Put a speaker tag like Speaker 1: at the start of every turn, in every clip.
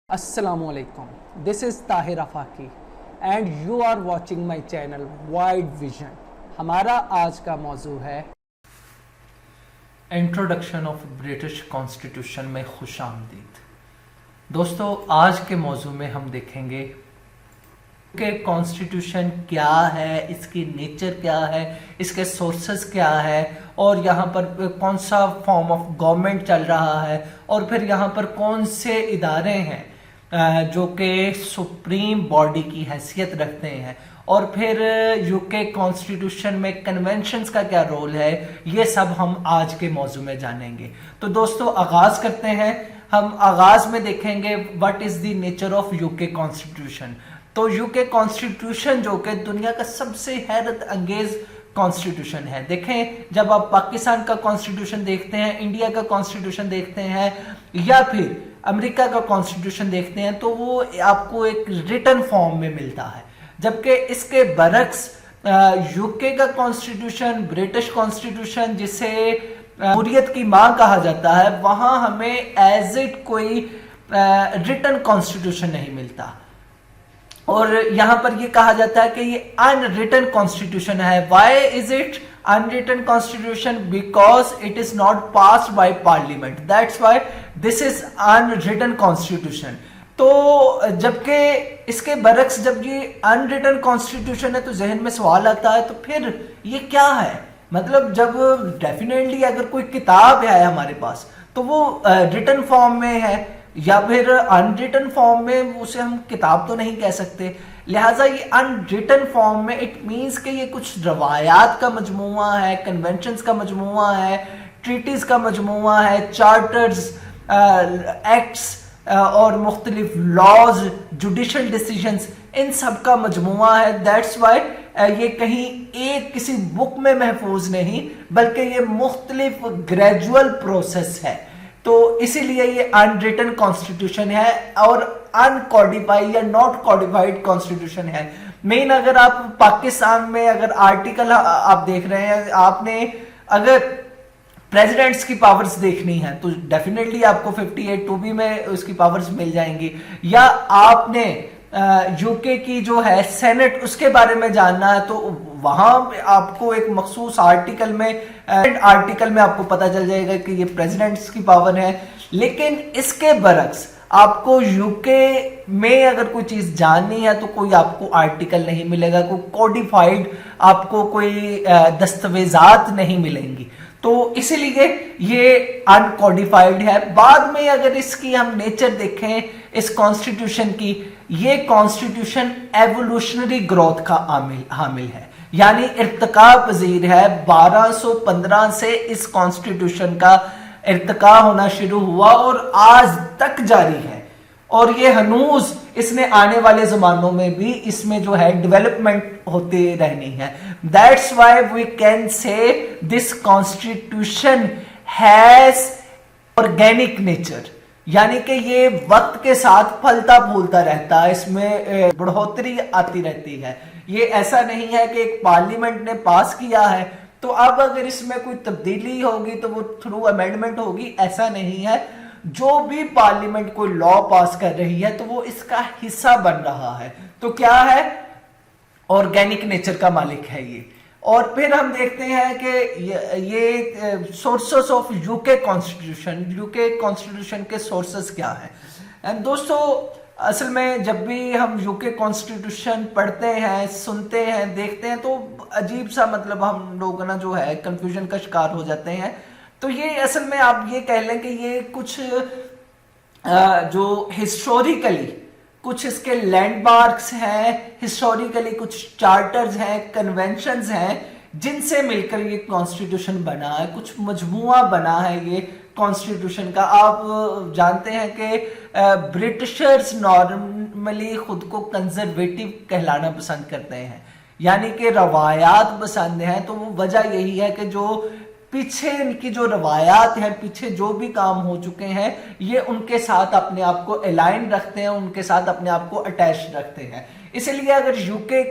Speaker 1: Assalamualaikum. This is Tahir Afaki and you are watching my channel Wide Vision. हमारा आज का मौजू है
Speaker 2: इंट्रोडक्शन ऑफ ब्रिटिश कॉन्स्टिट्यूशन में खुशामदीद। दोस्तों, आज के मौजू में हम देखेंगे कि कॉन्स्टिट्यूशन क्या है, इसकी नेचर क्या है, इसके सोर्सेस क्या है और यहाँ पर कौन सा फॉर्म ऑफ गवर्नमेंट चल रहा है और फिर यहाँ पर कौन से इदारे हैं जो कि सुप्रीम बॉडी की हैसियत रखते हैं और फिर यूके कॉन्स्टिट्यूशन में कन्वेंशंस का क्या रोल है, ये सब हम आज के मौजू में जानेंगे। तो दोस्तों, आगाज करते हैं। हम आगाज में देखेंगे what is the nature of UK constitution. तो यूके कॉन्स्टिट्यूशन जो कि दुनिया का सबसे हैरत अंगेज कॉन्स्टिट्यूशन है। देखें, जब आप पाकिस्तान का कॉन्स्टिट्यूशन देखते हैं, इंडिया का कॉन्स्टिट्यूशन देखते हैं या फिर अमेरिका का कॉन्स्टिट्यूशन देखते हैं तो वो आपको एक रिटन फॉर्म में मिलता है, जबकि इसके बरक्स यूके का कॉन्स्टिट्यूशन, ब्रिटिश कॉन्स्टिट्यूशन जिसे जमहूरियत की मां कहा जाता है, वहां हमें एज इट कोई रिटन कॉन्स्टिट्यूशन नहीं मिलता और यहां पर ये कहा जाता है कि ये अनरिटन कॉन्स्टिट्यूशन है। Why is it unwritten constitution? Because it is not passed by parliament, that's why this is unwritten constitution. तो जबकि इसके बरक्स जब ये अनरिटन कॉन्स्टिट्यूशन है तो जहन में सवाल आता है तो फिर ये क्या है। मतलब जब डेफिनेटली अगर कोई किताब है हमारे पास तो वो रिटन फॉर्म में है या फिर अनरिटन फॉर्म में, उसे हम किताब तो नहीं कह सकते। लिहाजा ये अनरिटन फॉर्म में इट मीन्स कि ये कुछ रवायात का मजमुआ है, कन्वेंशंस का मजमुआ है, ट्रीटीज का मजमुआ है, चार्टर्स, एक्ट्स और मुख्तलिफ लॉज, जुडिशल डिसीजंस, इन सब का मजमुआ है। दैट्स वाई ये कहीं एक किसी बुक में महफूज नहीं बल्कि ये मुख्तलिफ ग्रेजुअल प्रोसेस है। तो इसीलिए ये अनरिटन कॉन्स्टिट्यूशन है और अनकोडिफाइड या नॉट कोडिफाइड कॉन्स्टिट्यूशन है। मेन अगर आप पाकिस्तान में अगर आर्टिकल आप देख रहे हैं, आपने अगर प्रेसिडेंट्स की पावर्स देखनी है तो डेफिनेटली आपको 58(2)B में उसकी पावर्स मिल जाएंगी, या आपने यूके की जो है सेनेट उसके बारे में जानना है तो वहां आपको एक मखसूस आर्टिकल में आपको पता चल जाएगा कि ये प्रेसिडेंट्स की पावर है। लेकिन इसके बरक्स आपको यूके में अगर कोई चीज जाननी है तो कोई आपको आर्टिकल नहीं मिलेगा, कोई कोडिफाइड आपको कोई दस्तावेजात नहीं मिलेंगी। तो इसीलिए ये अनकोडिफाइड है। बाद में अगर इसकी हम नेचर देखें इस कॉन्स्टिट्यूशन की, ये कॉन्स्टिट्यूशन एवोल्यूशनरी ग्रोथ का हामिल है, यानी इर्तिका पजीर है। 1215 से इस कॉन्स्टिट्यूशन का इर्तिका होना शुरू हुआ और आज तक जारी है और ये हनूज इसने आने वाले जमानों में भी इसमें जो है डेवलपमेंट होते रहनी है। That's why we can say this constitution has organic nature, यानी कि ये वक्त के साथ फलता फूलता रहता है, इसमें बढ़ोतरी आती रहती है। ये ऐसा नहीं है कि एक पार्लियामेंट ने पास किया है तो अब अगर इसमें कोई तब्दीली होगी तो वो थ्रू अमेंडमेंट होगी, ऐसा नहीं है। जो भी पार्लियामेंट कोई लॉ पास कर रही है तो वो इसका हिस्सा बन रहा है। तो क्या है? ऑर्गेनिक नेचर का मालिक है ये। और फिर हम देखते हैं कि ये सोर्सेस ऑफ यूके कॉन्स्टिट्यूशन के सोर्सेस क्या है। दोस्तों, असल में जब भी हम यूके कॉन्स्टिट्यूशन पढ़ते हैं, सुनते हैं, देखते हैं तो अजीब सा मतलब हम लोग ना जो है कंफ्यूजन का शिकार हो जाते हैं। तो ये असल में आप ये कह लें कि ये कुछ जो हिस्टोरिकली कुछ इसके लैंडमार्क्स हैं, हिस्टोरिकली कुछ चार्टर्स हैं, कन्वेंशंस हैं जिनसे मिलकर ये कॉन्स्टिट्यूशन बना है, कुछ मजमुआ बना है ये कॉन्स्टिट्यूशन का। आप जानते हैं कि ब्रिटिशर्स नॉर्मली खुद को कंजर्वेटिव कहलाना पसंद करते हैं, यानी कि रवायात पसंद हैं। तो वो वजह यही है कि जो पीछे इनकी जो रवायात हैं, पीछे जो भी काम हो चुके हैं, ये उनके साथ अपने आप को अलाइन रखते हैं, उनके साथ अपने आप को अटैच रखते हैं। इसलिए अगर यूके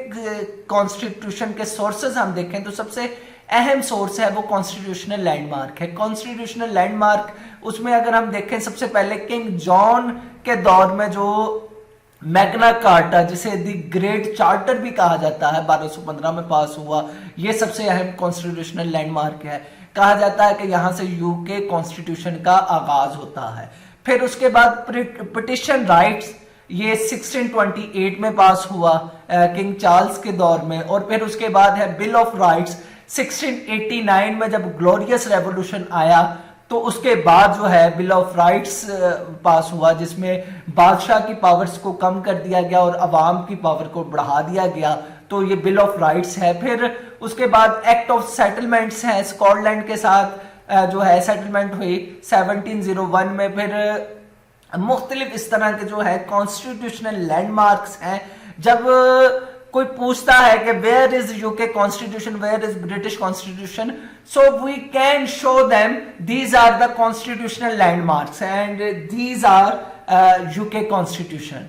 Speaker 2: कॉन्स्टिट्यूशन के सोर्सेज हम देखें तो सबसे अहम सोर्स है वो कॉन्स्टिट्यूशनल लैंडमार्क है। कॉन्स्टिट्यूशनल लैंडमार्क उसमें अगर हम देखें, सबसे पहले किंग जॉन के दौर में जो मैग्ना कार्टा, जिसे दी ग्रेट चार्टर भी कहा जाता है, 1215 में पास हुआ, ये सबसे अहम कॉन्स्टिट्यूशनल लैंडमार्क है। कहा जाता है कि यहां से यूके कॉन्स्टिट्यूशन का आगाज होता है। फिर उसके बाद पिटिशन राइट्स, ये 1628 में पास हुआ किंग चार्ल्स के दौर में। और फिर उसके बाद है बिल ऑफ राइट्स 1689 में, जब ग्लोरियस रेवोल्यूशन आया तो उसके बाद जो है बिल ऑफ राइट्स पास हुआ, जिसमें बादशाह की पावर्स को कम कर दिया गया और अवाम की पावर को बढ़ा दिया गया। तो ये बिल ऑफ राइट्स है। फिर उसके बाद एक्ट ऑफ सेटलमेंट्स है, स्कॉटलैंड के साथ जो है सेटलमेंट हुई 1701 में। फिर मुख्तलिफ इस तरह के जो है कॉन्स्टिट्यूशनल लैंडमार्क्स हैं। जब कोई पूछता है कि where is UK constitution, where is British constitution, so we can show them these are the constitutional landmarks and these are UK constitution,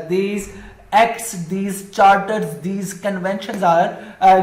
Speaker 2: these acts, these charters, these conventions are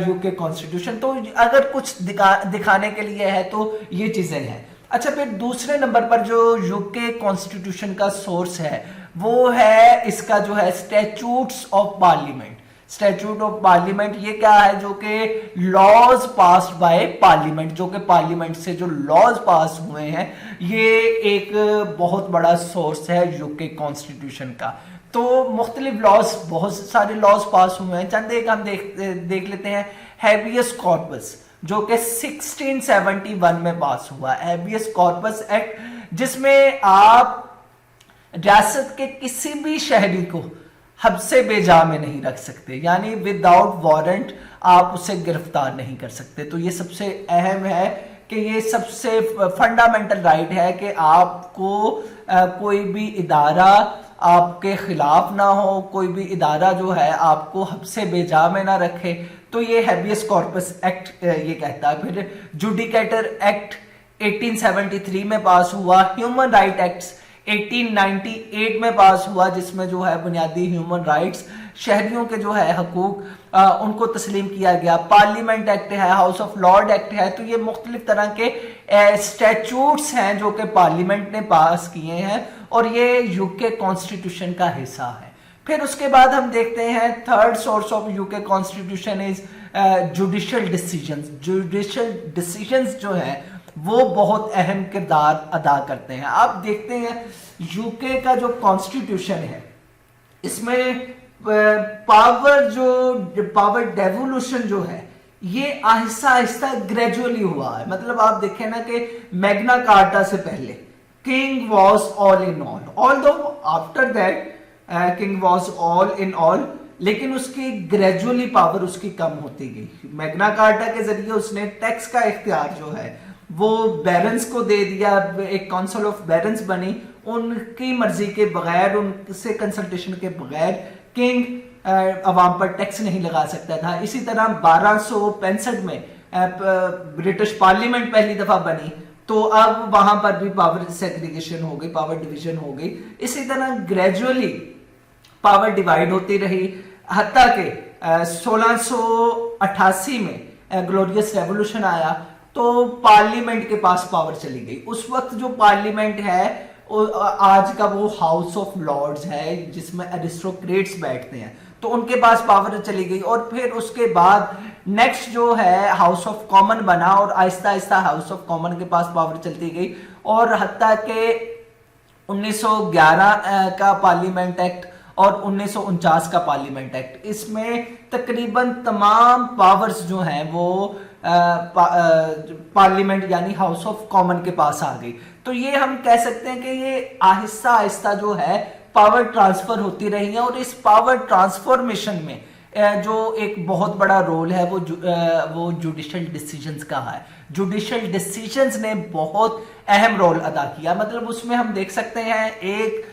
Speaker 2: UK constitution. तो अगर कुछ दिखाने के लिए है तो ये चीजें हैं। अच्छा, फिर दूसरे नंबर पर जो यूके कॉन्स्टिट्यूशन का सोर्स है वो है इसका जो है statutes of parliament. Statute of parliament ये क्या है? जो कि लॉज पास्ड बाय पार्लियामेंट, जो कि पार्लियामेंट से जो लॉज पास हुए हैं, ये एक बहुत बड़ा सोर्स है यूके कॉन्स्टिट्यूशन का। तो मुख्तलिफ लॉज, बहुत सारे लॉज पास हुए हैं। चंद एक हम देख लेते हैं। हैबियस कॉर्पस, जो कि 1671 में पास हुआ, हैबियस कॉर्पस एक्ट, जिसमें आप रियासत के किसी भी शहरी को हब्से बेजा में नहीं रख सकते, यानी विदाउट वारंट आप उसे गिरफ्तार नहीं कर सकते। तो ये सबसे अहम है कि ये सबसे फंडामेंटल राइट है कि आपको कोई भी इदारा आपके खिलाफ ना हो, कोई भी इदारा जो है आपको हब्से बेजा में ना रखे। तो ये हैबियस कॉर्पस एक्ट ये कहता है। फिर जुडिकेटर एक्ट 1873 में पास हुआ। ह्यूमन राइट एक्ट्स 1898 में पास हुआ, जिसमें जो है बुनियादी ह्यूमन राइट्स, शहरियों के जो है हकूक उनको तस्लीम किया गया। पार्लियामेंट एक्ट है, हाउस ऑफ लॉर्ड एक्ट है। तो ये मुख्तलिफ तरह के स्टैट्यूट्स हैं जो कि पार्लियामेंट ने पास किए हैं और ये यूके कॉन्स्टिट्यूशन का हिस्सा है। फिर उसके बाद हम देखते हैं third source of UK constitution is judicial decisions. Judicial decisions जो है वो बहुत अहम किरदार अदा करते हैं। आप देखते हैं यूके का जो कॉन्स्टिट्यूशन है, इसमें पावर डेवोल्यूशन जो है ये आहिस्ता आहिस्ता ग्रेजुअली हुआ है। मतलब आप देखें ना कि मैग्ना कार्टा से पहले king was all in all, although after that king was all in all, लेकिन उसकी ग्रेजुअली पावर उसकी कम होती गई। मैग्ना कार्टा के जरिए उसने टैक्स का इख्तियार जो है वो बैरन्स को दे दिया, एक काउंसिल ऑफ बैरन्स बनी, उनकी मर्जी के बगैर, उनसे कंसल्टेशन के बगैर किंग अवाम पर टैक्स नहीं लगा सकता था। इसी तरह 1265 में ब्रिटिश पार्लियामेंट पहली दफा बनी, तो अब वहां पर भी पावर सेग्रीगेशन हो गई, पावर डिवीजन हो गई। इसी तरह ग्रेजुअली पावर डिवाइड होती रही, हत्ता के 1688 में ग्लोरियस रेवोल्यूशन आया तो पार्लियामेंट के पास पावर चली गई। उस वक्त जो पार्लियामेंट है आज का वो हाउस ऑफ लॉर्ड्स है, जिसमें एरिस्टोक्रेट्स बैठते हैं, तो उनके पास पावर चली गई। और फिर उसके बाद नेक्स्ट जो है हाउस ऑफ कॉमन बना और Aahista Aahista house of common के पास पावर चलती गई। और हत्ता के 1911 का पार्लियामेंट एक्ट और 1949 का पार्लियामेंट एक्ट, इसमें तकरीबन तमाम पावर्स जो हैं वो पार्लियामेंट यानी हाउस ऑफ कॉमन के पास आ गई। तो ये हम कह सकते हैं कि ये आहिस्ता आहिस्ता जो है पावर ट्रांसफर होती रही है। और इस पावर ट्रांसफॉर्मेशन में जो एक बहुत बड़ा रोल है वो जुडिशियल डिसीजंस का है। जुडिशियल डिसीजंस ने बहुत अहम रोल अदा किया। मतलब उसमें हम देख सकते हैं एक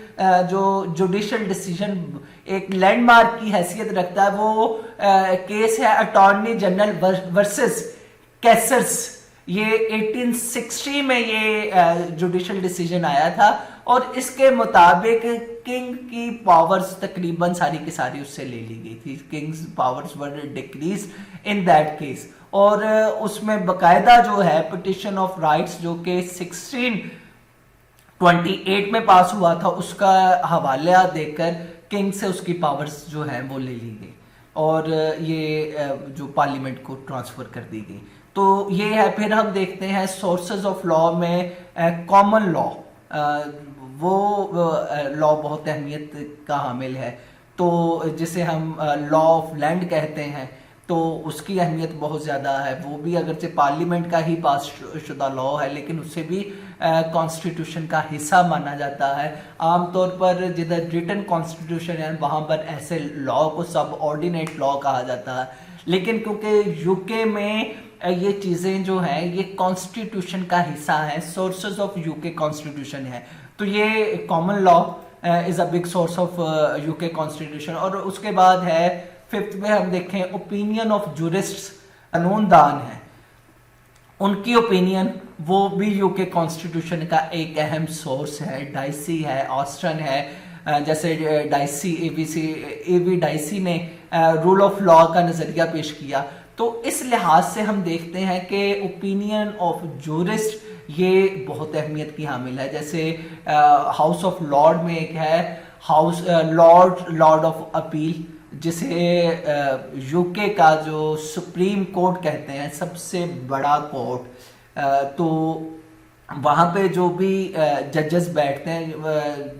Speaker 2: जो जुडिशियल डिसीजन एक लैंडमार्क की हैसियत रखता है, वो केस है अटॉर्नी जनरल वर्सेस कैसर्स। ये 1860 में ये जुडिशियल डिसीजन आया था और इसके मुताबिक किंग की पावर्स तकरीबन सारी की सारी उससे ले ली गई थी। Kings powers were decrease in that case. और उसमें बकायदा जो है पिटिशन ऑफ राइट्स जो कि 1628 में पास हुआ था, उसका हवाला देकर किंग से उसकी पावर्स जो है वो ले ली गई और ये जो पार्लियामेंट को ट्रांसफर कर दी गई। तो ये है। फिर हम देखते हैं सोर्सेज ऑफ लॉ में कॉमन लॉ, वो लॉ बहुत अहमियत का हामिल है। तो जिसे हम लॉ ऑफ लैंड कहते हैं, तो उसकी अहमियत बहुत ज़्यादा है। वो भी अगरचे पार्लियामेंट का ही पास शुदा लॉ है, लेकिन उससे भी कॉन्स्टिट्यूशन का हिस्सा माना जाता है। आमतौर पर जिधर रिटन कॉन्स्टिट्यूशन है वहाँ पर ऐसे लॉ को सब ऑर्डिनेट लॉ कहा जाता है। लेकिन क्योंकि यूके में ये चीज़ें जो हैं ये कॉन्स्टिट्यूशन का हिस्सा है, सोर्सेज ऑफ यूके कॉन्स्टिट्यूशन है, तो ये common law is a big source of UK constitution. और उसके बाद है फिफ्थ में हम देखें ओपिनियन ऑफ जूरिस्ट्स, कानूनदान है, उनकी ओपिनियन वो भी यूके कॉन्स्टिट्यूशन का एक अहम सोर्स है। डाइसी है, ऑस्टन है, जैसे डाइसी एवी डाइसी ने रूल ऑफ लॉ का नज़रिया पेश किया। तो इस लिहाज से हम देखते हैं कि ओपिनियन ऑफ जूरिस्ट ये बहुत अहमियत की हामिल है। जैसे हाउस ऑफ लॉर्ड में एक है हाउस लॉर्ड ऑफ अपील, जिसे यूके का जो सुप्रीम कोर्ट कहते हैं, सबसे बड़ा कोर्ट। तो वहाँ पे जो भी जजेस बैठते हैं,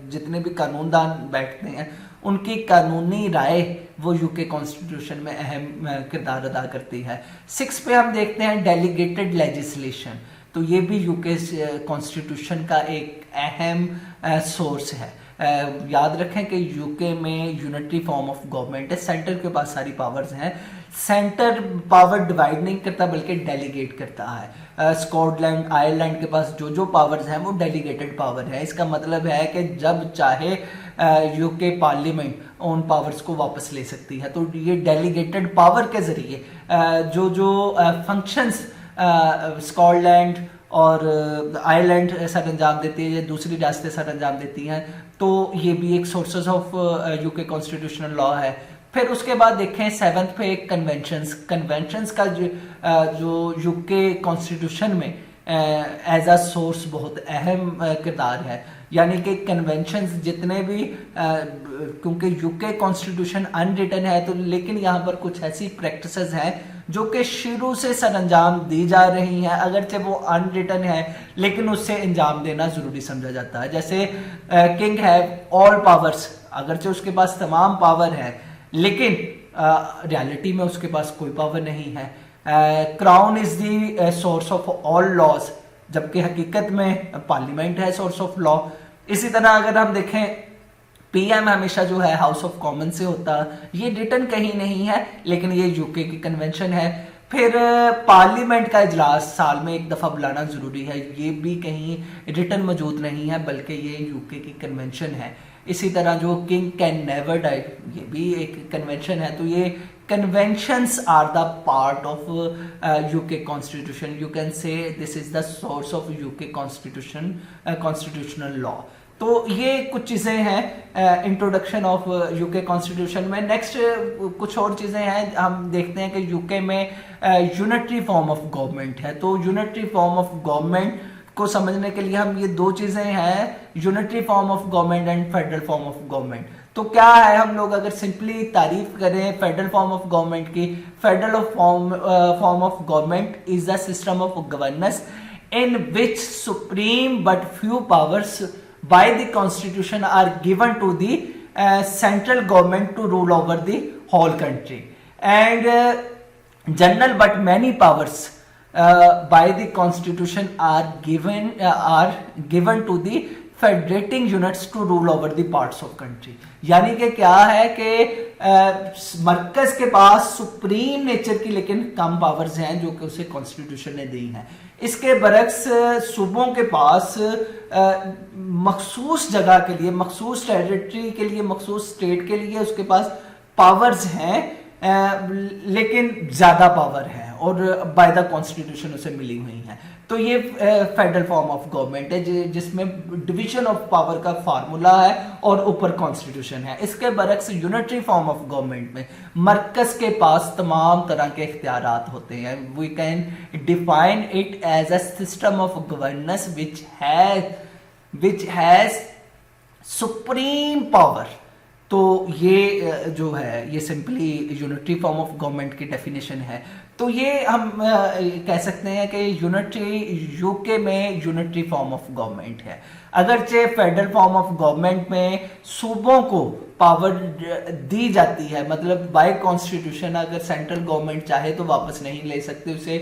Speaker 2: जितने भी कानूनदान बैठते हैं, उनकी कानूनी राय वो यूके कॉन्स्टिट्यूशन में अहम किरदार अदा करती है। 6 पे हम देखते हैं डेलीगेटेड लेजिस्लेशन, तो ये भी यूके कॉन्स्टिट्यूशन का एक अहम सोर्स है। याद रखें कि यूके में यूनिटरी फॉर्म ऑफ गवर्नमेंट है, सेंटर के पास सारी पावर्स हैं। सेंटर पावर डिवाइड नहीं करता बल्कि डेलीगेट करता है। स्कॉटलैंड, आयरलैंड के पास जो जो पावर्स हैं वो डेलीगेटेड पावर है। इसका मतलब है कि जब चाहे यूके पार्लियामेंट उन पावर्स को वापस ले सकती है। तो ये डेलीगेटेड पावर के जरिए जो जो फंक्शंस स्कॉटलैंड और आयरलैंड सर अंजाम देती है या दूसरी रियासतें सर अंजाम देती हैं, तो ये भी एक sources of UK constitutional law है। फिर उसके बाद देखें 7th पे कन्वेंशंस का जो यूके कॉन्स्टिट्यूशन में एज अ सोर्स बहुत अहम किरदार है। यानी कि कन्वेंशंस जितने भी क्योंकि यूके कॉन्स्टिट्यूशन अनरिटन है, तो लेकिन यहाँ पर कुछ ऐसी प्रैक्टिसेस हैं जो कि शुरू से सर अंजाम दी जा रही हैं, अगरचे वो अनरिटन है लेकिन उससे अंजाम देना ज़रूरी समझा जाता है। जैसे किंग हैव ऑल पावर्स, अगरचे उसके पास तमाम पावर है लेकिन रियलिटी में उसके पास कोई पावर नहीं है। Crown is the source of all laws, जबकि हकीकत में पार्लियामेंट है सोर्स ऑफ लॉ। इसी तरह अगर हम देखें पीएम हमेशा जो है हाउस ऑफ कॉमन से होता, ये रिटन कहीं नहीं है लेकिन ये यूके की कन्वेंशन है। फिर पार्लियामेंट का इजलास साल में एक दफ़ा बुलाना ज़रूरी है, ये भी कहीं रिटन मौजूद नहीं है बल्कि ये यूके की कन्वेंशन है। इसी तरह जो किंग कैन नेवर डाई, ये भी एक कन्वेंशन है। तो ये conventions are the part of UK constitution. You can say this is the source of UK constitutional law. तो ये कुछ चीज़ें हैं इंट्रोडक्शन ऑफ यूके कॉन्स्टिट्यूशन में। नेक्स्ट कुछ और चीज़ें हैं, हम देखते हैं कि यूके में यूनिटरी फॉर्म ऑफ गवर्नमेंट है। तो यूनिटरी फॉर्म ऑफ गवर्नमेंट को समझने के लिए हम ये दो चीज़ें हैं, unitary form of government and federal form of government. तो क्या है, हम लोग अगर सिंपली तारीफ करें फेडरल फॉर्म ऑफ गवर्नमेंट की, federal form of government is the system of governance in which supreme but few powers by the constitution are given to the central government to rule over the whole country, and general but many powers by the constitution are given to the federating units to rule over the parts of country. यानी कि क्या है कि मरकज के पास supreme nature की लेकिन कम powers हैं जो कि उसे कॉन्स्टिट्यूशन ने दी हैं। इसके बरक्स सूबों के पास मखसूस जगह के लिए, मखसूस टेरिटरी के लिए, मखसूस स्टेट के लिए उसके पास पावर्स हैं लेकिन ज्यादा पावर है। और बाय द कॉन्स्टिट्यूशन उसे मिली हुई हैं। तो ये फेडरल फॉर्म ऑफ गवर्नमेंट है जिसमें डिवीजन ऑफ पावर का फार्मूला है और ऊपर कॉन्स्टिट्यूशन है। इसके बरक्स यूनिटरी फॉर्म ऑफ गवर्नमेंट में मरकज के पास तमाम तरह के इख्तियारात होते हैं। We can define it as a system of governance which has supreme power. तो ये जो है ये simply unitary form of government की डेफिनेशन है। तो ये हम कह सकते हैं कि यूके में यूनिटरी फॉर्म ऑफ गवर्नमेंट है। अगरचे फेडरल फॉर्म ऑफ गवर्नमेंट में सूबों को पावर दी जाती है, मतलब बाय कॉन्स्टिट्यूशन अगर सेंट्रल गवर्नमेंट चाहे तो वापस नहीं ले सकते, उसे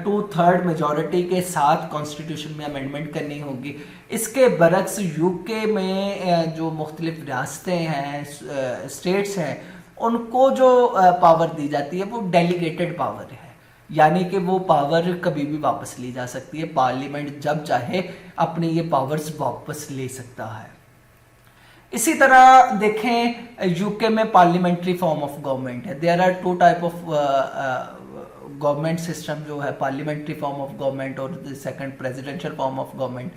Speaker 2: 2/3 मेजॉरिटी के साथ कॉन्स्टिट्यूशन में अमेंडमेंट करनी होगी। इसके बरक्स यूके में जो मुख्तलिफ रियासतें हैं, स्टेट्स हैं, उनको जो पावर दी जाती है वो डेलीगेटेड पावर है, यानी कि वो पावर कभी भी वापस ली जा सकती है। पार्लियामेंट जब चाहे अपनी ये पावर्स वापस ले सकता है। इसी तरह देखें यूके में पार्लियामेंट्री फॉर्म ऑफ गवर्नमेंट है। There are 2 type of government system जो है, पार्लियामेंट्री फॉर्म ऑफ गवर्नमेंट और second presidential form of government.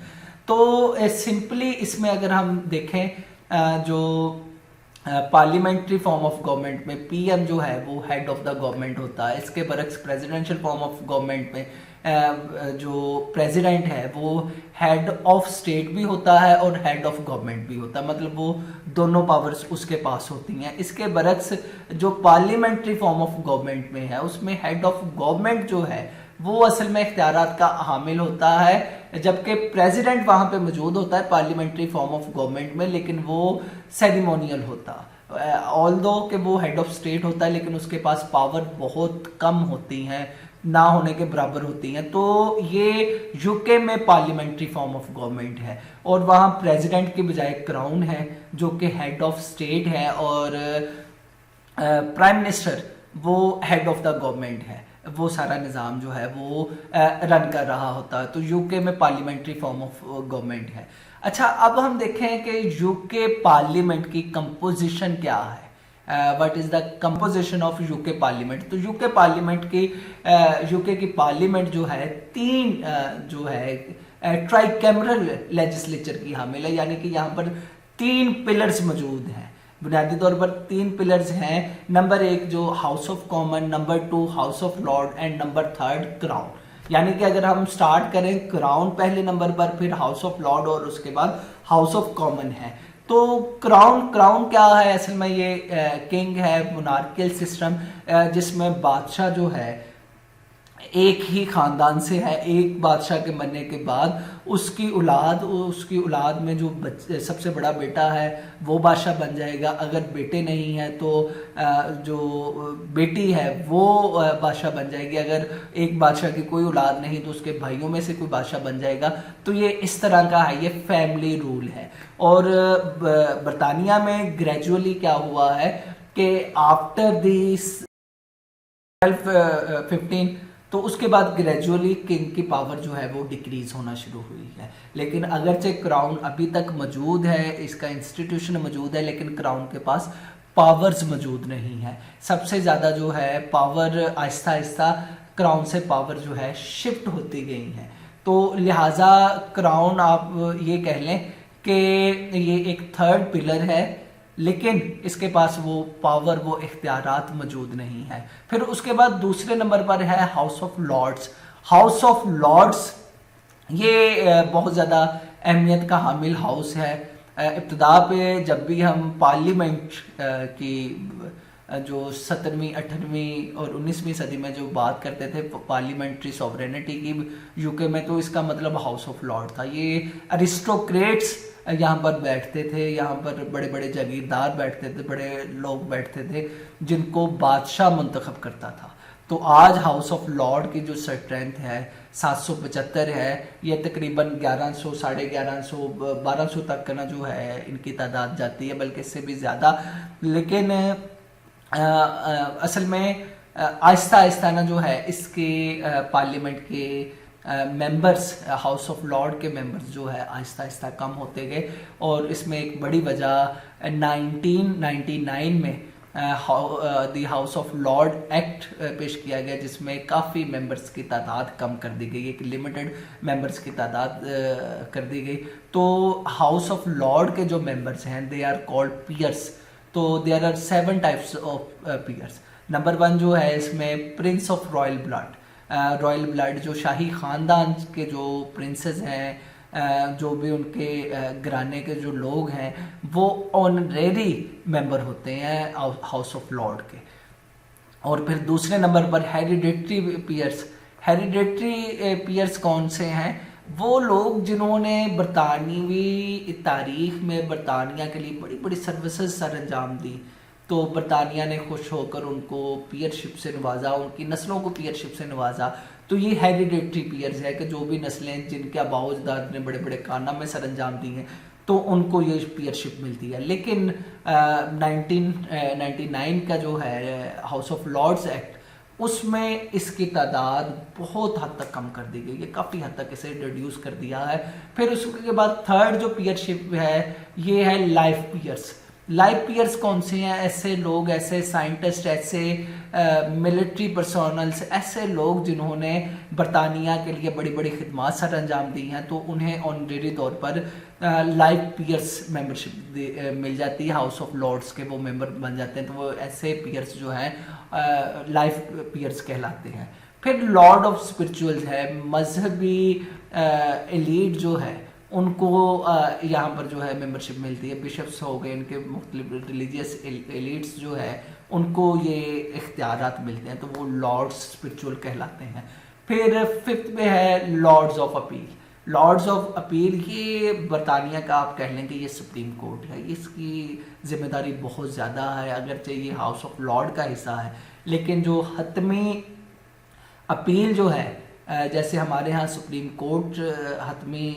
Speaker 2: तो सिंपली इसमें अगर हम देखें जो पार्लियामेंट्री फॉर्म ऑफ गवर्नमेंट में पीएम जो है वो हेड ऑफ द गवर्नमेंट होता है। इसके बरक्स प्रेसिडेंशियल फॉर्म ऑफ गवर्नमेंट में जो प्रेसिडेंट है वो हेड ऑफ स्टेट भी होता है और हेड ऑफ गवर्नमेंट भी होता है, मतलब वो दोनों पावर्स उसके पास होती हैं। इसके बरक्स जो पार्लियामेंट्री फॉर्म ऑफ गवर्नमेंट में है उसमें हेड ऑफ गवर्नमेंट जो है वो असल में इख्तियारात का हामिल होता है, जबकि प्रेसिडेंट वहां पे मौजूद होता है पार्लियामेंट्री फॉर्म ऑफ गवर्नमेंट में, लेकिन वो सेरेमोनियल होता है। ऑल्दो कि वो हेड ऑफ स्टेट होता है लेकिन उसके पास पावर बहुत कम होती हैं, ना होने के बराबर होती हैं। तो ये यूके में पार्लियामेंट्री फॉर्म ऑफ गवर्नमेंट है और वहाँ प्रेसिडेंट की बजाय क्राउन है जो कि हेड ऑफ स्टेट है और प्राइम मिनिस्टर वो हेड ऑफ द गवर्नमेंट है। वो सारा निज़ाम जो है वो रन कर रहा होता है। तो यूके में पार्लियामेंट्री फॉर्म ऑफ गवर्नमेंट है। अच्छा, अब हम देखें कि यूके पार्लियामेंट की कंपोजिशन क्या है। What is the composition of UK parliament. तो यूके पार्लियामेंट की यूके की पार्लियामेंट जो है 3 जो है ट्राइकैमरल लेजिस्लेचर की हामिल है, यानी कि यहाँ पर 3 पिलर्स मौजूद हैं। बुनियादी तौर पर 3 पिलर्स हैं। नंबर 1 जो house of common, number 2 house of Lord and number 3 crown. यानी कि अगर हम स्टार्ट करें क्राउन पहले नंबर पर, फिर हाउस ऑफ लॉर्ड और उसके बाद हाउस ऑफ कॉमन है। तो क्राउन क्या है? असल में ये किंग है, मोनार्कियल सिस्टम जिसमें बादशाह जो है एक ही खानदान से है। एक बादशाह के मरने के बाद उसकी औलाद में जो सबसे बड़ा बेटा है वो बादशाह बन जाएगा। अगर बेटे नहीं हैं तो जो बेटी है वो बादशाह बन जाएगी। अगर एक बादशाह की कोई औलाद नहीं तो उसके भाइयों में से कोई बादशाह बन जाएगा। तो ये इस तरह का है, ये फैमिली रूल है। और बरतानिया में ग्रेजुअली क्या हुआ है कि आफ्टर दिस 1215 तो उसके बाद ग्रेजुअली किंग की पावर जो है वो डिक्रीज होना शुरू हुई है। लेकिन अगरचे क्राउन अभी तक मौजूद है, इसका इंस्टीट्यूशन मौजूद है, लेकिन क्राउन के पास पावर्स मौजूद नहीं है। सबसे ज़्यादा जो है पावर आहिस्ता आहिस्ता क्राउन से पावर जो है शिफ्ट होती गई है। तो लिहाजा क्राउन आप ये कह लें कि ये एक 3rd पिलर है, लेकिन इसके पास वो पावर, वो इख्तियारात मौजूद नहीं है। फिर उसके बाद दूसरे नंबर पर है House of Lords. House of Lords ये बहुत ज़्यादा अहमियत का हामिल हाउस है। इब्तिदा पे जब भी हम पार्लियामेंट की जो 17वीं 18वीं और 19वीं सदी में जो बात करते थे पार्लियामेंट्री सॉवरेनिटी की यूके में, तो इसका मतलब हाउस ऑफ लॉर्ड था। ये अरिस्टोक्रेट्स यहाँ पर बैठते थे, यहाँ पर बड़े बड़े जागीरदार बैठते थे, बड़े लोग बैठते थे जिनको बादशाह मुंतखब करता था। तो आज हाउस ऑफ लॉर्ड की जो स्ट्रेंथ है 775 है। ये तकरीबन 1100, 1150, 1200 तक का ना जो है इनकी तादाद जाती है, बल्कि इससे भी ज़्यादा। लेकिन असल में आहिस्ता आहिस्ता ना जो है इसके पार्लियामेंट के मेंबर्स, हाउस ऑफ लॉर्ड के मेंबर्स जो है आहिस्ता आहिस्ता कम होते गए। और इसमें एक बड़ी वजह 1999 में the house of Lord act पेश किया गया, जिसमें काफ़ी मेंबर्स की तादाद कम कर दी गई, एक लिमिटेड मेंबर्स की तादाद कर दी गई। तो हाउस ऑफ लॉर्ड के जो मेंबर्स हैं दे आर कॉल्ड पीयर्स। तो there are 7 types of peers. Number 1 जो है इसमें prince of royal blood. Royal blood जो शाही ख़ानदान के जो प्रिंसेस हैं, जो भी उनके घराने के जो लोग हैं, वो ऑनरेरी मेंबर होते हैं हाउस ऑफ लॉर्ड के। और फिर दूसरे नंबर पर हेरिडेटरी पीयर्स। हेरिडेटरी पीयर्स कौन से हैं? वो लोग जिन्होंने बरतानवी तारीख में बरतानिया के लिए बड़ी बड़ी सर्विसेज सर अंजाम दी, तो बरतानिया ने खुश होकर उनको पीयरशिप से नवाजा, उनकी नस्लों को पीयरशिप से नवाजा। तो ये हेरिडेटरी पीयर्स है कि जो भी नस्लें जिनके आबाओ अजदाद ने बड़े बड़े कारनामे सर अंजाम दिए हैं, तो उनको ये पीयरशिप मिलती है। लेकिन 1999 का जो है हाउस ऑफ लॉर्ड्स एक्ट, उसमें इसकी तादाद बहुत हद तक कम कर दी गई है, काफ़ी हद तक इसे रिड्यूस कर दिया है। फिर उसके बाद थर्ड जो पीयरशिप है ये है लाइफ पीयर्स। लाइफ पीयर्स कौन से हैं? ऐसे लोग, ऐसे साइंटिस्ट, ऐसे मिलिट्री पर्सनल्स, ऐसे लोग जिन्होंने बरतानिया के लिए बड़ी बड़ी खिदमत सर अंजाम दी हैं, तो उन्हें ऑनरेरी तौर पर लाइफ पीयर्स मेंबरशिप मिल जाती है। हाउस ऑफ लॉर्ड्स के वो मेंबर बन जाते हैं, तो वो ऐसे पीयर्स जो हैं लाइफ पीयर्स कहलाते हैं। फिर लॉर्ड ऑफ स्पिरिचुअल्स है, मजहबी एलीट जो है उनको यहाँ पर जो है मेंबरशिप मिलती है। बिशप्स हो गए, इनके मुख्तलिफ रिलीजियस एलिट्स जो है उनको ये इख्तियारात मिलते हैं, तो वो लॉर्ड्स स्पिरिचुअल कहलाते हैं। फिर फिफ्थ में है Lords of Appeal. Lords of Appeal ये बरतानिया का आप कह लें कि ये सुप्रीम कोर्ट है, इसकी जिम्मेदारी बहुत ज़्यादा है, अगरचे ये हाउस ऑफ लॉर्ड का हिस्सा है, लेकिन जो हतमी अपील जो है, जैसे हमारे यहाँ सुप्रीम कोर्ट हतमी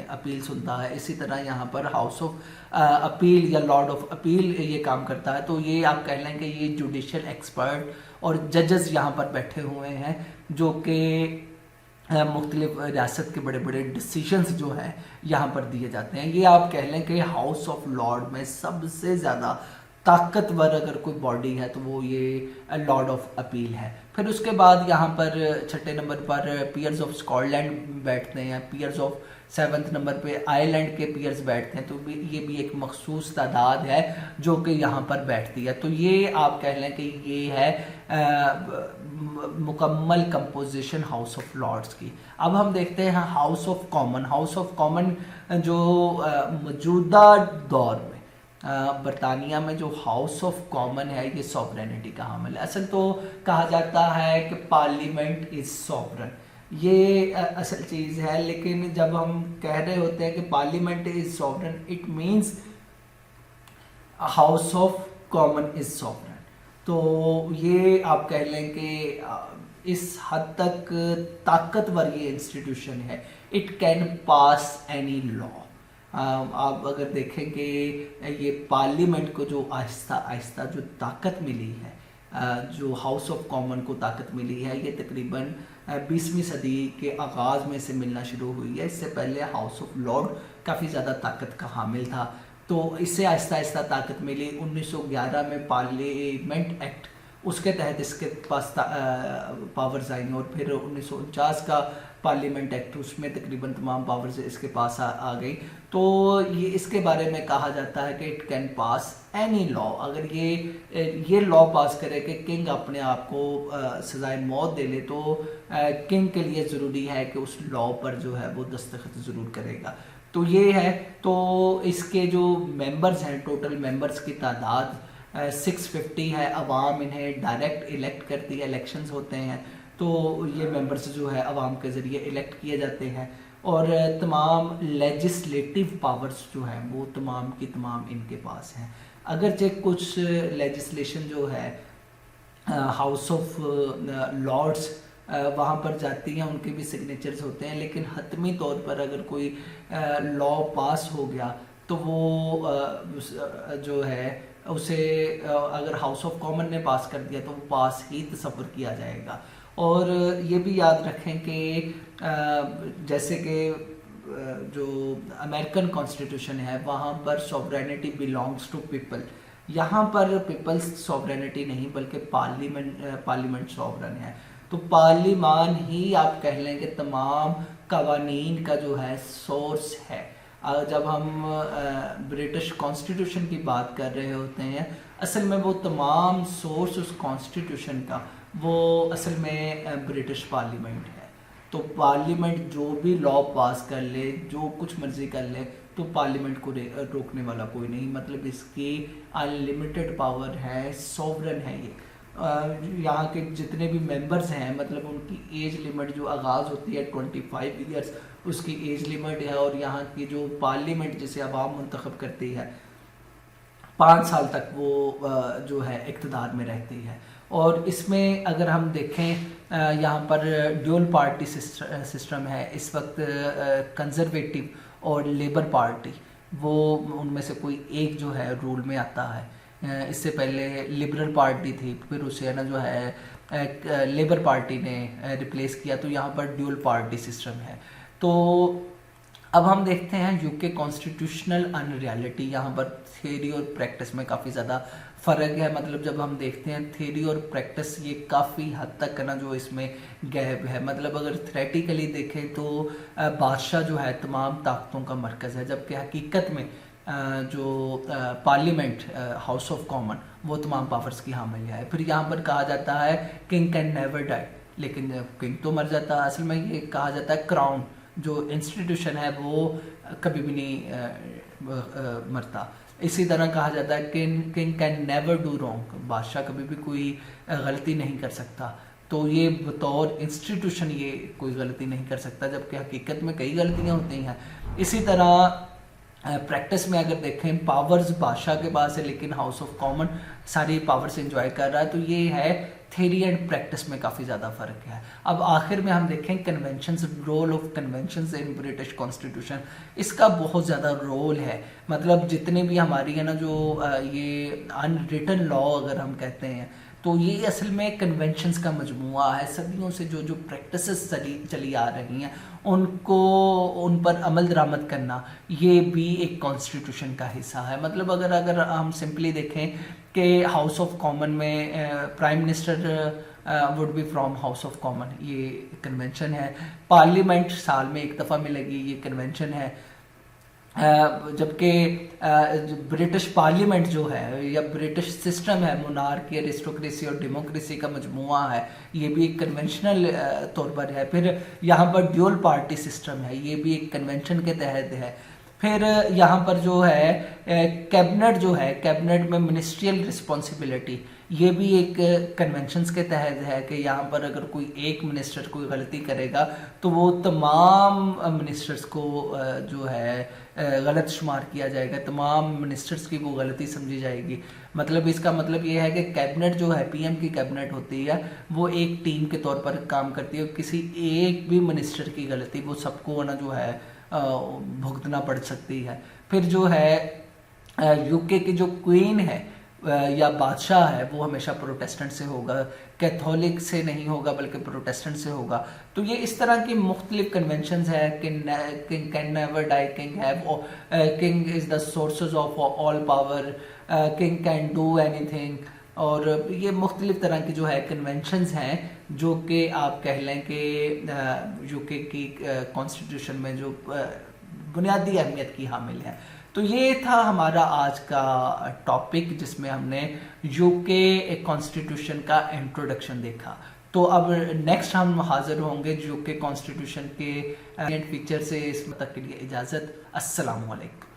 Speaker 2: अपील सुनता है, इसी तरह यहाँ पर हाउस ऑफ अपील या लॉर्ड ऑफ अपील ये काम करता है। तो ये आप कह लें कि ये जुडिशल एक्सपर्ट और जजेस यहाँ पर बैठे हुए हैं, जो कि मुख्तलिफ रियासत के बड़े बड़े डिसीजंस जो हैं यहाँ पर दिए जाते हैं। ये आप कह लें कि हाउस ऑफ लॉर्ड में सबसे ज़्यादा ताकतवर अगर कोई बॉडी है तो वो ये लॉर्ड ऑफ अपील है। फिर उसके बाद यहाँ पर छठे नंबर पर पीयर्स ऑफ स्कॉटलैंड बैठते हैं, पीयर्स ऑफ 7th नंबर पे आयरलैंड के पीयर्स बैठते हैं। तो ये भी एक मखसूस तादाद है जो कि यहाँ पर बैठती है। तो ये आप कह लें कि ये है मुकम्मल कंपोजिशन हाउस ऑफ लॉर्ड्स की। अब हम देखते हैं house of common. House of common जो मौजूदा दौर में बरतानिया में जो हाउस ऑफ कॉमन है, ये सॉवरेनिटी का हामिल है। असल तो कहा जाता है कि पार्लियामेंट इज सॉवरन, ये असल चीज़ है, लेकिन जब हम कह रहे होते हैं कि parliament is sovereign, it means house of common is sovereign. तो ये आप कह लें कि इस हद तक ताकतवर ये इंस्टीट्यूशन है, it can pass any law. आप अगर देखें कि ये पार्लियामेंट को जो आहिस्ता आहिस्ता जो ताकत मिली है, जो हाउस ऑफ कॉमन को ताकत मिली है, ये तकरीबन 20वीं सदी के आगाज़ में से मिलना शुरू हुई है। इससे पहले हाउस ऑफ लॉर्ड काफ़ी ज़्यादा ताकत का हामिल था, तो इससे आहिस्ता आहिस्ता ताकत मिली। 1911 में पार्लियामेंट एक्ट, उसके तहत इसके पास पावर्स आई, और फिर 1949 का पार्लियामेंट एक्ट, उसमें तकरीबन तमाम पावर्स इसके पास आ गई। तो ये इसके बारे में कहा जाता है कि it can pass any law. अगर ये लॉ पास करे कि किंग अपने आप को सजाए मौत दे ले, तो किंग के लिए ज़रूरी है कि उस लॉ पर जो है वो दस्तखत ज़रूर करेगा। तो ये है। तो इसके जो मेंबर्स हैं, टोटल मेंबर्स की तादाद 650 है। अवाम इन्हें डायरेक्ट इलेक्ट करती है, इलेक्शंस होते हैं, तो ये मेंबर्स जो है अवाम के ज़रिए इलेक्ट किए जाते हैं। और तमाम लेजिस्लेटिव पावर्स जो हैं वो तमाम की तमाम इनके पास हैं। अगरचे कुछ लेजिस्लेशन जो है हाउस ऑफ लॉर्ड्स वहाँ पर जाती हैं, उनके भी सिग्नेचर्स होते हैं, लेकिन हतमी तौर पर अगर कोई लॉ पास हो गया तो वो जो है उसे अगर हाउस ऑफ कॉमन ने पास कर दिया तो वो पास ही तस्वर किया जाएगा। और ये भी याद रखें कि जैसे कि जो अमेरिकन कॉन्स्टिट्यूशन है, वहाँ पर सॉवरेनिटी बिलोंग्स टू पीपल, यहाँ पर पीपल्स सॉवरेनिटी नहीं बल्कि पार्लियामेंट सॉवरन है। तो पार्लिमान ही आप कह लें कि तमाम कवानीन का जो है सोर्स है। जब हम ब्रिटिश कॉन्स्टिट्यूशन की बात कर रहे होते हैं, असल में वो तमाम सोर्स उस कॉन्स्टिट्यूशन का वो असल में ब्रिटिश पार्लियामेंट है। तो पार्लियामेंट जो भी लॉ पास कर ले, जो कुछ मर्जी कर ले, तो पार्लियामेंट को रोकने वाला कोई नहीं। मतलब इसकी अनलिमिटेड पावर है, सॉवरन है ये। यहाँ के जितने भी मेंबर्स हैं, मतलब उनकी एज लिमिट जो आगाज़ होती है 25 ईयर्स, उसकी एज लिमिट है। और यहाँ की जो पार्लियामेंट जिसे अवाम मुंतखब करती है, 5 साल तक वो जो है इक़्तिदार में रहती है। और इसमें अगर हम देखें यहाँ पर ड्यूल पार्टी सिस्टम है इस वक्त। कंजर्वेटिव और लेबर पार्टी वो उनमें से कोई एक जो है रूल में आता है। इससे पहले लिबरल पार्टी थी, फिर उसे ना जो है लेबर पार्टी ने रिप्लेस किया। तो यहाँ पर ड्यूल पार्टी सिस्टम है। तो अब हम देखते हैं यूके कॉन्स्टिट्यूशनल अनरियलिटी। यहाँ पर थ्योरी और प्रैक्टिस में काफ़ी ज़्यादा फ़र्क है। मतलब जब हम देखते हैं थ्योरी और प्रैक्टिस, ये काफ़ी हद तक ना जो इसमें गैप है। मतलब अगर थ्योरेटिकली देखें तो बादशाह जो है तमाम ताकतों का मरकज़ है, जबकि हकीकत में जो पार्लियामेंट हाउस ऑफ कॉमन वो तमाम पावर्स की हामिल है। फिर यहाँ पर कहा जाता है किंग कैन नेवर डाई, लेकिन किंग तो मर जाता है। असल में ये कहा जाता है क्राउन जो इंस्टीट्यूशन है वो कभी भी नहीं मरता। इसी तरह कहा जाता है king can never do wrong, बादशाह कभी भी कोई गलती नहीं कर सकता। तो ये बतौर इंस्टीट्यूशन ये कोई गलती नहीं कर सकता, जबकि हकीकत में कई गलतियां होती हैं। इसी तरह प्रैक्टिस में अगर देखें, पावर्स बादशाह के पास है लेकिन हाउस ऑफ कॉमन सारी पावर्स एंजॉय कर रहा है। तो ये है थ्योरी एंड प्रैक्टिस में काफ़ी ज़्यादा फ़र्क है। अब आखिर में हम देखें conventions, role of conventions in British constitution. इसका बहुत ज़्यादा रोल है। मतलब जितने भी हमारी है ना जो ये अनरिटन लॉ अगर हम कहते हैं, तो ये असल में कन्वेंशंस का मजमूआ है। सदियों से जो प्रैक्टिसेस चली आ रही हैं उनको उन पर अमल दरामद करना, ये भी एक कॉन्स्टिट्यूशन का हिस्सा है। मतलब अगर हम सिंपली देखें कि हाउस ऑफ कॉमन में prime minister would be from house of common, ये कन्वेंशन है। पार्लियामेंट साल में एक दफ़ा मिलेगी, ये कन्वेंशन है। जबकि ब्रिटिश पार्लियामेंट जो है या ब्रिटिश सिस्टम है, मोनार्की, एरिस्टोक्रेसी और डेमोक्रेसी का मजमुआ है, ये भी एक कन्वेंशनल तौर पर है। फिर यहाँ पर ड्यूल पार्टी सिस्टम है, ये भी एक कन्वेंशन के तहत है। फिर यहाँ पर जो है कैबिनेट जो है, कैबिनेट में मिनिस्ट्रियल रिस्पॉन्सिबिलिटी, ये भी एक कन्वेंशंस के तहत है कि यहाँ पर अगर कोई एक मिनिस्टर कोई गलती करेगा तो वो तमाम मिनिस्टर्स को जो है गलत शुमार किया जाएगा, तमाम मिनिस्टर्स की वो गलती समझी जाएगी। मतलब इसका मतलब ये है कि कैबिनेट जो है, पीएम की कैबिनेट होती है, वो एक टीम के तौर पर काम करती है। किसी एक भी मिनिस्टर की गलती वो सबको ना जो है भुगतना पड़ सकती है। फिर जो है यूके की जो क्वीन है या बादशाह है वो हमेशा प्रोटेस्टेंट से होगा, कैथोलिक से नहीं होगा बल्कि प्रोटेस्टेंट से होगा। तो ये इस तरह की मुख्तलिफ कन्वेंशंस है। King can never die, king is the sources of all power, king can do anything. और ये मुख्तलिफ तरह की जो है कन्वेंशंस हैं जो कि आप कह लें कि यूके की कॉन्स्टिट्यूशन में जो बुनियादी अहमियत की हामिल है। तो ये था हमारा आज का टॉपिक जिसमें हमने यूके कॉन्स्टिट्यूशन का इंट्रोडक्शन देखा। तो अब नेक्स्ट हम हाजिर होंगे यूके कॉन्स्टिट्यूशन के फीचर से। इस तक के लिए इजाज़त। अस्सलाम वालेकुम।